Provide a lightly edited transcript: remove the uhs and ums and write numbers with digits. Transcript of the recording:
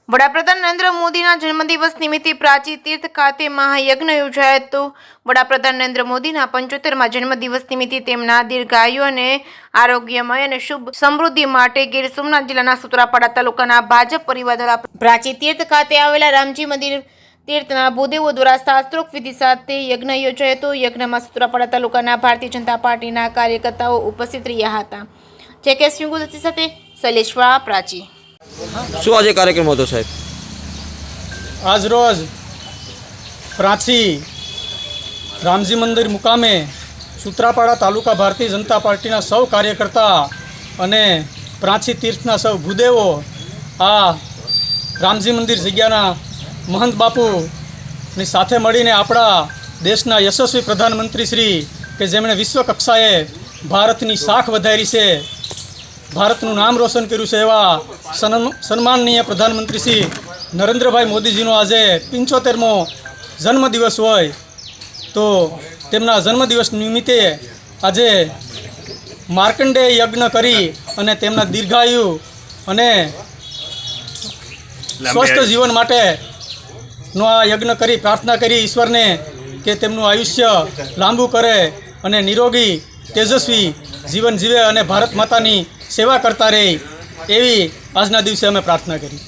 વડાપ્રધાન નરેન્દ્ર મોદીના જન્મદિવસ નિમિત્તે પ્રાચી તીર્થ ખાતે મહાયજ્ઞ યોજાયો હતો। વડાપ્રધાન નરેન્દ્ર મોદીના 75મા જન્મદિવસ નિમિત્તે તેમના દીર્ઘાયુ અને આરોગ્યમય અને શુભ સમૃદ્ધિ માટે ગીર સોમનાથ જિલ્લાના સુત્રાપાડા તાલુકાના ભાજપ પરિવાર દ્વારા પ્રાચી તીર્થ ખાતે આવેલા રામજી મંદિર તીર્થના ભૂદેવો દ્વારા શાસ્ત્રોક્ત વિધિ સાથે યજ્ઞ યોજાયો હતો। યજ્ઞમાં સુત્રાપાડા તાલુકાના ભારતીય જનતા પાર્ટીના કાર્યકર્તાઓ ઉપસ્થિત રહ્યા હતા। જે.કે. સિંગુદત્તી સાથે શૈલેષ વાળા, પ્રાચી। શું આજે કાર્યક્રમ હતો સાહેબ? આજ રોજ પ્રાચી રામજી મંદિર મુકામે સુત્રાપાડા તાલુકા ભારતીય જનતા પાર્ટીના સૌ કાર્યકર્તા અને પ્રાચી તીર્થના સૌ ભૂદેવો આ રામજી મંદિર જગ્યાના મહંત બાપુની સાથે મળીને આપણા દેશના યશસ્વી પ્રધાનમંત્રી શ્રી કે જેમણે વિશ્વ કક્ષાએ ભારતની શાખ વધારી છે, ભારતનું નામ રોશન કર્યું છે, એવા સન્માનનીય પ્રધાનમંત્રી શ્રી નરેન્દ્રભાઈ મોદીજીનો આજે 75મો જન્મદિવસ હોય તો તેમના જન્મદિવસ નિમિત્તે આજે માર્કંડેય યજ્ઞ કરી અને તેમના દીર્ઘાયુ અને સ્વસ્થ જીવન માટેનો આ યજ્ઞ કરી પ્રાર્થના કરી ઈશ્વરને કે તેમનું આયુષ્ય લાંબુ કરે અને નિરોગી તેજસ્વી જીવન જીવે અને ભારત માતાની સેવા કરતા રહે એવી આજના દિવસે અમે પ્રાર્થના કરી।